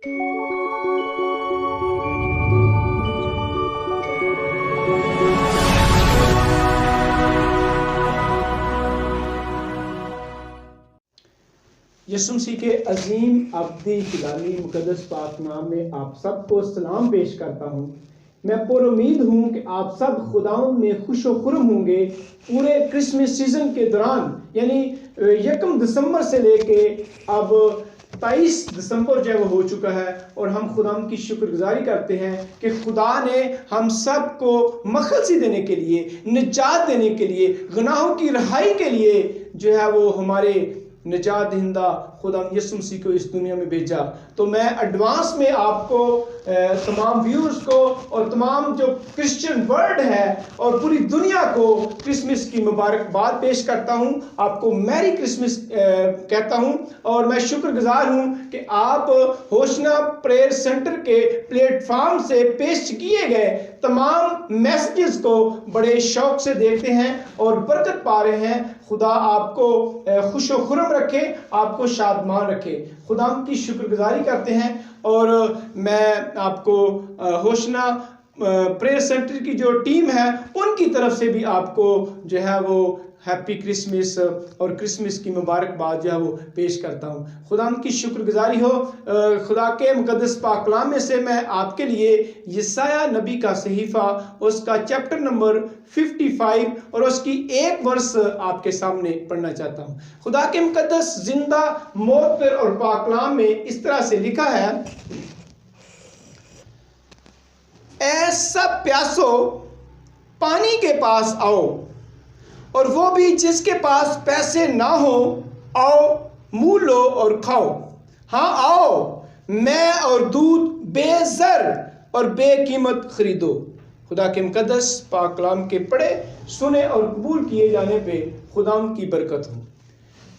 यीशु मसीह के अजीम अब्दी खिलाली मुकद्दस पाक नाम में आप सबको सलाम पेश करता हूँ। मैं पूरी उम्मीद हूँ कि आप सब खुदावंद में खुश व खुर्म होंगे। पूरे क्रिसमस सीजन के दौरान यानी 1 दिसंबर से लेके अब 23 दिसंबर जो वो हो चुका है और हम खुदावंद की शुक्रगुजारी करते हैं कि खुदा ने हम सब को मखलसी देने के लिए, निजात देने के लिए, गुनाहों की रिहाई के लिए जो है वो हमारे निजात दहिंदा खुदा यीशु मसीह को इस दुनिया में भेजा। तो मैं एडवांस में आपको तमाम व्यूअर्स को और तमाम जो क्रिश्चियन वर्ल्ड है और पूरी दुनिया को क्रिसमस की मुबारकबाद पेश करता हूं। आपको मैरी क्रिसमस कहता हूं और मैं शुक्रगुजार हूं कि आप होशना प्रेयर सेंटर के प्लेटफॉर्म से पेश किए गए तमाम मैसेजेस को बड़े शौक से देखते हैं और बरकत पा रहे हैं। खुदा आपको खुश व खुर्म रखे, आपको शादमान रखे। खुदा की शुक्रगुजारी करते हैं और मैं आपको होशना प्रेयर सेंटर की जो टीम है उनकी तरफ से भी आपको जो है वो हैप्पी क्रिसमस और क्रिसमस की मुबारकबाद जो है वो पेश करता हूँ। खुदा की शुक्रगुजारी हो। खुदा के मुकद्दस पाक कलाम में से मैं आपके लिए यशायाह नबी का सहीफ़ा उसका चैप्टर नंबर 55 और उसकी एक वर्स आपके सामने पढ़ना चाहता हूँ। खुदा के मुकद्दस जिंदा मोहतर और पाक कलाम में इस तरह से लिखा है, ऐ सब प्यासो पानी के पास आओ, और वो भी जिसके पास पैसे ना हो आओ, मुँह लो और खाओ। हाँ आओ, मैं और दूध बेज़र और बेकीमत खरीदो। खुदा के मुकद्दस पाक कलाम के पढ़े, सुने और कबूल किए जाने पे खुदा की बरकत हो।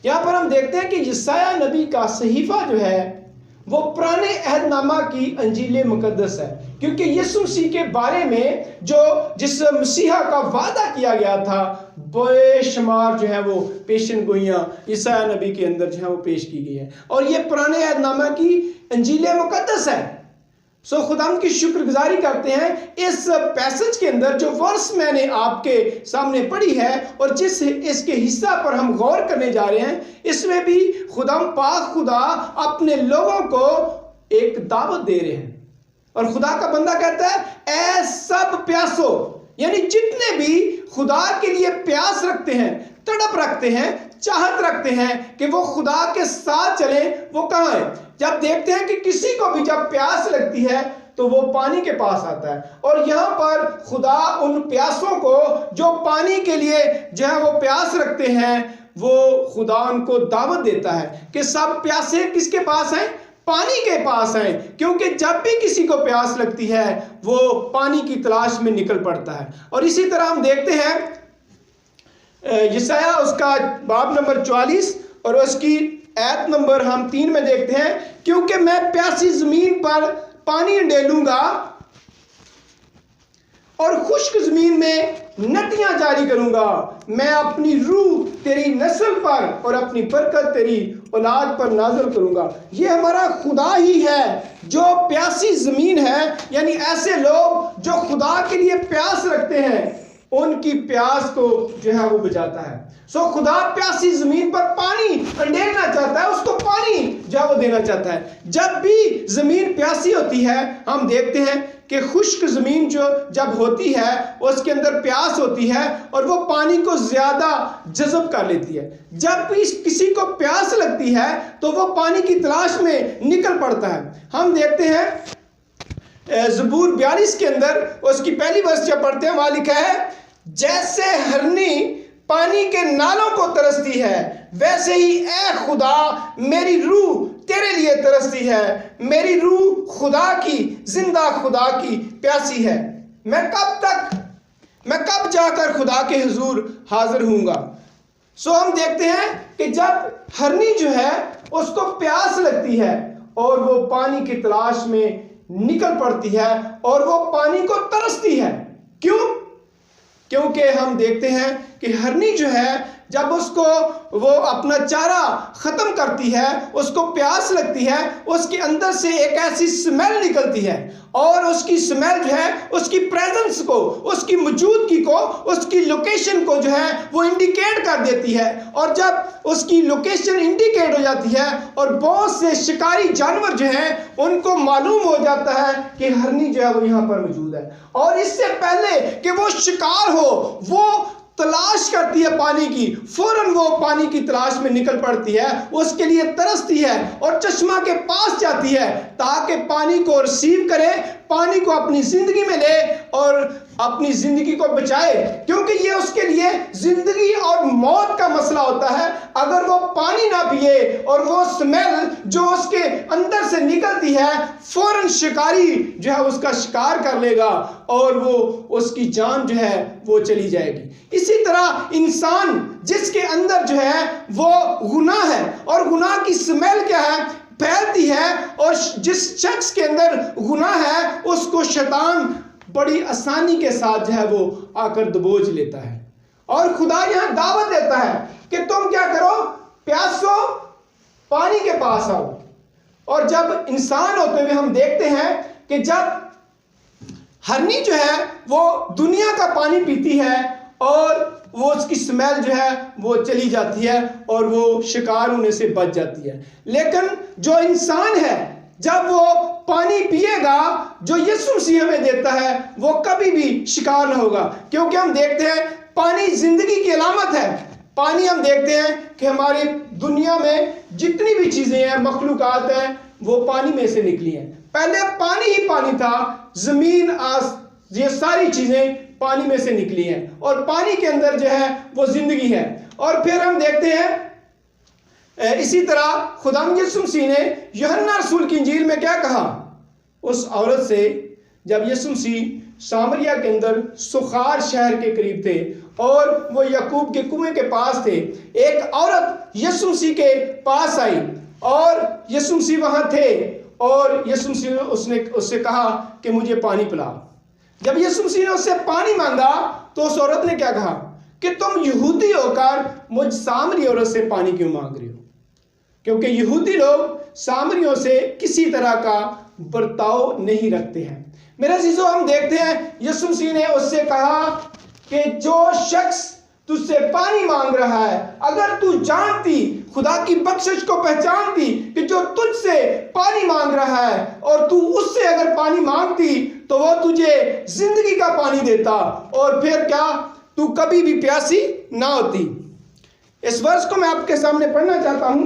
यहाँ पर हम देखते हैं कि यशायाह नबी का सहीफ़ा जो है वो पुराने अहदनामा की अंजील मुकद्दस है, क्योंकि यीशु मसीह के बारे में जिस मसीहा का वादा किया गया था बेशुमार जो है वो पेशन गोइयाँ यशायाह नबी के अंदर जो है वो पेश की गई है और ये पुराने अहदनामा की अंजील मुकद्दस है। सो खुदा की शुक्रगुजारी करते हैं। इस पैसेज के अंदर जो वर्स मैंने आपके सामने पढ़ी है और जिस इसके हिस्सा पर हम गौर करने जा रहे हैं, इसमें भी खुदा अपने लोगों को एक दावत दे रहे हैं और खुदा का बंदा कहता है, ऐ सब प्यासो, यानी जितने भी खुदा के लिए प्यास रखते हैं, तड़प रखते हैं, चाहत रखते हैं कि वो खुदा के साथ चले, वो कहाँ है? जब देखते हैं कि किसी को भी जब प्यास लगती है तो वो पानी के पास आता है और यहाँ पर खुदा उन प्यासों को जो पानी के लिए जो है वो प्यास रखते हैं, वो खुदा उनको दावत देता है कि सब प्यासे किसके पास हैं? पानी के पास हैं, क्योंकि जब भी किसी को प्यास लगती है वो पानी की तलाश में निकल पड़ता है। और इसी तरह हम देखते हैं यशायाह उसका बाब नंबर 44 और उसकी आयत नंबर हम 3 में देखते हैं, क्योंकि मैं प्यासी जमीन पर पानी डालूंगा और खुश्क जमीन में नदियां जारी करूंगा। मैं अपनी रूह तेरी नस्ल पर और अपनी बरकत तेरी औलाद पर नाज़िल करूंगा। ये हमारा खुदा ही है जो प्यासी जमीन है, यानी ऐसे लोग जो खुदा के लिए प्यास रखते हैं उनकी प्यास को जो है वो बुझाता है। सो खुदा प्यासी जमीन पर पानी अंडेरना चाहता है, उसको पानी जो वो देना चाहता है। जब भी जमीन प्यासी होती है हम देखते हैं कि खुश्क जमीन जो जब होती है उसके अंदर प्यास होती है और वो पानी को ज्यादा जज़ब कर लेती है। जब भी किसी को प्यास लगती है तो वो पानी की तलाश में निकल पड़ता है। हम देखते हैं ज़बूर 42 के अंदर उसकी पहली वर्स जब पढ़ते हैं वहां लिखा है, जैसे हरनी पानी के नालों को तरसती है वैसे ही ऐ खुदा मेरी रूह तेरे लिए तरसती है। मेरी रूह खुदा की, जिंदा खुदा की प्यासी है। मैं कब जाकर खुदा के हुजूर हाजिर होऊंगा। सो हम देखते हैं कि जब हरनी जो है उसको प्यास लगती है और वो पानी की तलाश में निकल पड़ती है और वो पानी को तरसती है। क्यों? क्योंकि हम देखते हैं कि हरनी जो है जब उसको वो अपना चारा ख़त्म करती है, उसको प्यास लगती है, उसके अंदर से एक ऐसी स्मेल निकलती है और उसकी स्मेल जो है उसकी प्रेजेंस को, उसकी मौजूदगी को, उसकी लोकेशन को जो है वो इंडिकेट कर देती है। और जब उसकी लोकेशन इंडिकेट हो जाती है और बहुत से शिकारी जानवर जो हैं उनको मालूम हो जाता है कि हरनी जो है वो यहाँ पर मौजूद है, और इससे पहले कि वो शिकार हो वो तलाश करती है पानी की, फौरन वो पानी की तलाश में निकल पड़ती है, उसके लिए तरसती है और चश्मा के पास जाती है ताकि पानी को रिसीव करे, पानी को अपनी जिंदगी में ले और अपनी जिंदगी को बचाए, क्योंकि ये उसके लिए जिंदगी और मौत का मसला होता है। अगर वो पानी ना पिए और वो स्मेल जो उसके अंदर से निकलती है, फौरन शिकारी जो है उसका शिकार कर लेगा और वो उसकी जान जो है वो चली जाएगी। इसी तरह इंसान जिसके अंदर जो है वो गुनाह है और गुनाह की स्मेल क्या है, फैलती है, और जिस शख्स के अंदर गुनाह है उसको शैतान बड़ी आसानी के साथ जो है वो आकर दबोच लेता है। और खुदा यहां दावत देता है कि तुम क्या करो, प्यासो पानी के पास आओ। और जब इंसान होते हुए हम देखते हैं कि जब हरनी जो है वो दुनिया का पानी पीती है और वो उसकी स्मेल जो है वो चली जाती है और वो शिकार होने से बच जाती है, लेकिन जो इंसान है जब वो पानी पिएगा जो यीशु मसीह हमें देता है वो कभी भी शिकार न होगा, क्योंकि हम देखते हैं पानी जिंदगी की अलामत है। पानी हम देखते हैं कि हमारी दुनिया में जितनी भी चीजें हैं, मखलूकात हैं, वो पानी में से निकली हैं। पहले पानी ही पानी था, जमीन ये सारी चीजें पानी में से निकली हैं और पानी के अंदर जो है वो जिंदगी है। और फिर हम देखते हैं इसी तरह खुदावंद यीशु मसीह ने यूहन्ना रसूल की इंजील में क्या कहा उस औरत से, जब यीशु मसीह सामरिया के अंदर सुखार शहर के करीब थे और वो याकूब के कुएं के पास थे, एक औरत यीशु मसीह के पास आई और यीशु मसीह वहां थे और यीशु मसीह ने उससे कहा कि मुझे पानी पिला। जब यीशु मसीह ने उससे पानी मांगा तो उस औरत ने क्या कहा कि तुम यहूदी होकर मुझ सामरी औरत से पानी क्यों मांग रही हो, क्योंकि यहूदी लोग सामरियों से किसी तरह का बर्ताव नहीं रखते हैं। मेरे अजीजों, हम देखते हैं यीशु मसीह ने उससे कहा कि जो शख्स तुझसे पानी मांग रहा है, अगर तू जानती, खुदा की बख्शिश को पहचानती कि जो तुझसे पानी मांग रहा है और तू उससे अगर पानी मांगती तो वो तुझे जिंदगी का पानी देता और फिर क्या, तू कभी भी प्यासी ना होती। इस वर्ष को मैं आपके सामने पढ़ना चाहता हूं।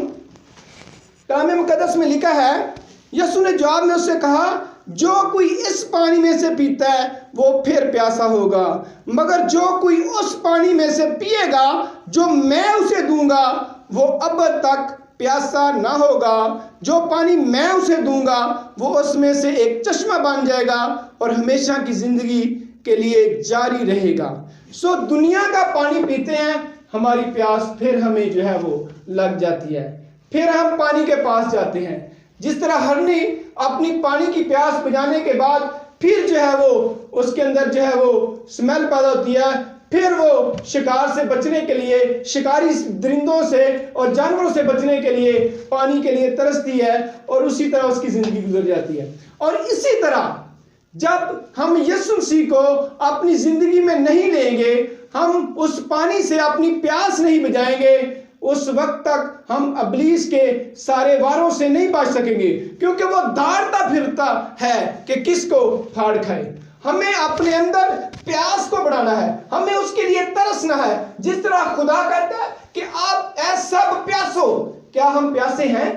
कलाम मुकद्दस में लिखा है, यीशु ने जवाब में उससे कहा, जो कोई इस पानी में से पीता है वो फिर प्यासा होगा, मगर जो कोई उस पानी में से पिएगा जो मैं उसे दूंगा वो अब तक प्यासा ना होगा। जो पानी मैं उसे दूंगा वो उसमें से एक चश्मा बन जाएगा और हमेशा की जिंदगी के लिए जारी रहेगा। सो दुनिया का पानी पीते हैं, हमारी प्यास फिर हमें जो है वो लग जाती है, फिर हम पानी के पास जाते हैं। जिस तरह हरनी अपनी पानी की प्यास बुझाने के बाद फिर जो है वो उसके अंदर जो है वो स्मेल पैदा होती है, फिर वो शिकार से बचने के लिए, शिकारी दरिंदों से और जानवरों से बचने के लिए पानी के लिए तरसती है और उसी तरह उसकी जिंदगी गुजर जाती है। और इसी तरह जब हम यीशु मसीह को अपनी जिंदगी में नहीं लेंगे, हम उस पानी से अपनी प्यास नहीं बुझाएंगे, उस वक्त तक हम इब्लीस के सारे वारों से नहीं बच सकेंगे, क्योंकि वो दौड़ता फिरता है कि किसको फाड़ खाए। हमें अपने अंदर प्यास को बढ़ाना है, हमें उसके लिए तरसना है। जिस तरह खुदा कहता है कि आप ऐसा प्यासो, क्या हम प्यासे हैं?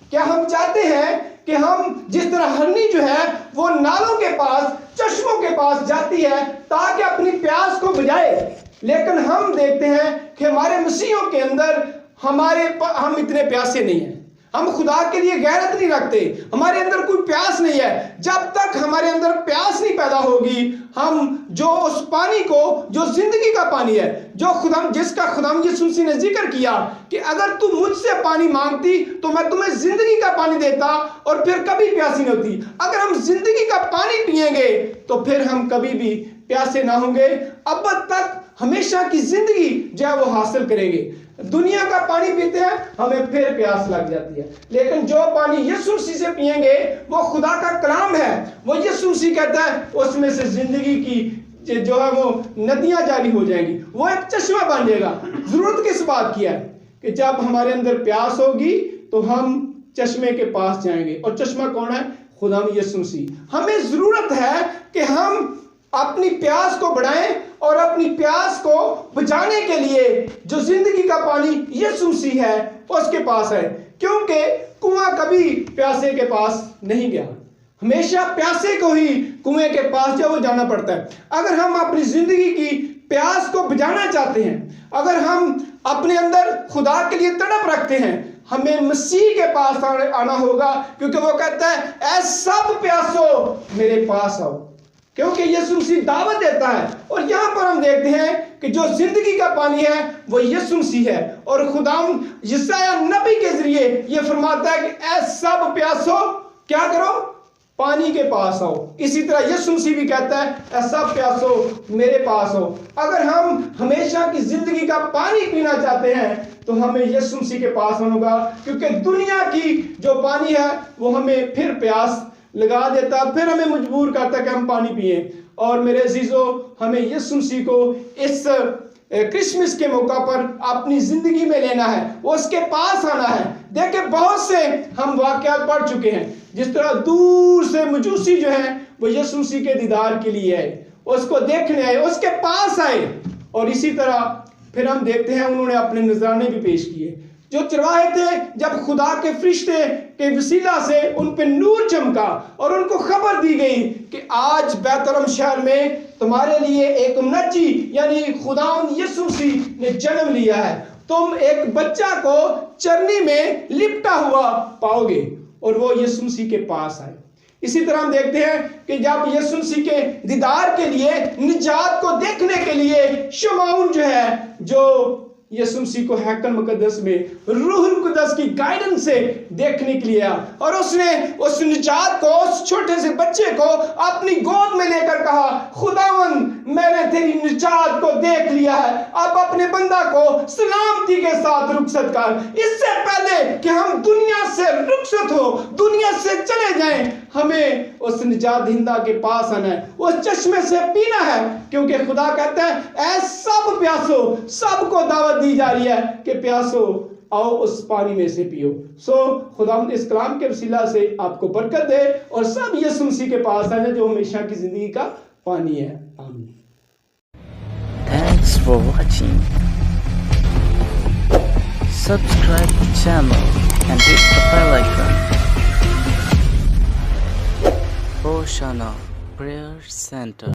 क्या हम चाहते हैं कि हम जिस तरह हरनी जो है वो नालों के पास, चश्मों के पास जाती है ताकि अपनी प्यास को बुझाए, लेकिन हम देखते हैं कि हमारे मसीहों के अंदर हम इतने प्यासे नहीं हैं, हम खुदा के लिए गैरत नहीं रखते, हमारे अंदर कोई प्यास नहीं है। जब तक हमारे अंदर प्यास नहीं पैदा होगी, हम जो उस पानी को, जो जिंदगी का पानी है, जो जिसका खुदा यीशु मसीह ने जिक्र किया कि अगर तू मुझसे पानी मांगती तो मैं तुम्हें जिंदगी का पानी देता और फिर कभी प्यासी नहीं होती। अगर हम जिंदगी का पानी पिएंगे तो फिर हम कभी भी प्यासे ना होंगे, अब तक हमेशा की जिंदगी जो है वो हासिल करेंगे। दुनिया का पानी पीते हैं, हमें फिर प्यास लग जाती है, लेकिन जो पानी यीशु मसीह से पिएंगे वो खुदा का कलाम है। वो यीशु मसीह कहता है उसमें से जिंदगी की जो है वो नदियां जारी हो जाएंगी, वो एक चश्मा बन जाएगा। जरूरत किस बात की है कि जब हमारे अंदर प्यास होगी तो हम चश्मे के पास जाएंगे, और चश्मा कौन है? खुदा यीशु मसीह। हमें जरूरत है कि हम अपनी प्यास को बढ़ाएं और अपनी प्यास को बुझाने के लिए जो जिंदगी का पानी यीशु मसीह है उसके पास है, क्योंकि कुआं कभी प्यासे के पास नहीं गया। हमेशा प्यासे को ही कुएं के पास जो वो जाना पड़ता है। अगर हम अपनी जिंदगी की प्यास को बुझाना चाहते हैं, अगर हम अपने अंदर खुदा के लिए तड़प रखते हैं, हमें मसीह के पास आना होगा, क्योंकि वो कहता है ऐ सब प्यासो मेरे पास आओ, क्योंकि यीशु मसीह दावत देता है। और यहां पर हम देखते हैं कि जो जिंदगी का पानी है वो यीशु मसीह है, और खुदाम यशायाह नबी के जरिए ये फरमाता है कि ऐ सब प्यासो क्या करो? पानी के पास आओ। इसी तरह यीशु मसीह भी कहता है ऐ सब प्यासो मेरे पास आओ। अगर हम हमेशा की जिंदगी का पानी पीना चाहते हैं तो हमें यीशु मसीह के पास आना होगा, क्योंकि दुनिया की जो पानी है वो हमें फिर प्यास लगा देता, फिर हमें मजबूर करता कि हम पानी पिए। और मेरे अजीजों, हमें यीशु मसीह को इस क्रिसमस के मौका पर अपनी जिंदगी में लेना है, उसके पास आना है। देखिए बहुत से हम वाकयात पढ़ चुके हैं, जिस तरह दूर से मजूसी जो है वो यीशु मसीह के दीदार के लिए आए, उसको देखने आए, उसके पास आए। और इसी तरह फिर हम देखते हैं उन्होंने अपने नजराने भी पेश किए। जो चरवाहे थे, जब खुदा के फरिश्ते के वसीला से उन पे नूर चमका और उनको खबर दी गई कि आज बैतलहम शहर में तुम्हारे लिए एक मुनज्जी यानी खुदावंद यीशु मसीह ने जन्म लिया है, तुम एक बच्चा को चरनी में लिपटा हुआ पाओगे। और वो यीशु मसीह के पास आए। इसी तरह हम देखते हैं कि जब यीशु मसीह के दीदार के लिए, निजात को देखने के लिए शमौन जो है, जो यीशु मसीह को हैकल मुकद्दस में रूहुल कुद्दस की गाइडेंस से देखने के लिए आया, और उसने उस निजात को, उस छोटे से बच्चे को अपनी गोद में लेकर कहा, खुदावंद मैंने तेरी निजात को देख लिया है, अब अपने बंदा को सलामती के साथ रुखसत कर। इससे पहले कि हम दुनिया से रुखसत हो, दुनिया से चले जाएं, हमें उस निजात दहिंदा के पास आना है, उस चश्मे से पीना है, क्योंकि खुदा कहता है ऐ सब प्यासो, सबको दावत दी जा रही है कि प्यासो आओ उस पानी में से पियो। सो खुदा इस कलाम के वसीला से आपको बरकत दे और सब यीशु मसीह के पास आए जो हमेशा की जिंदगी का पानी है। आमीन। Thanks for watching. Subscribe the channel and hit the bell icon. Hoshana Prayer Center.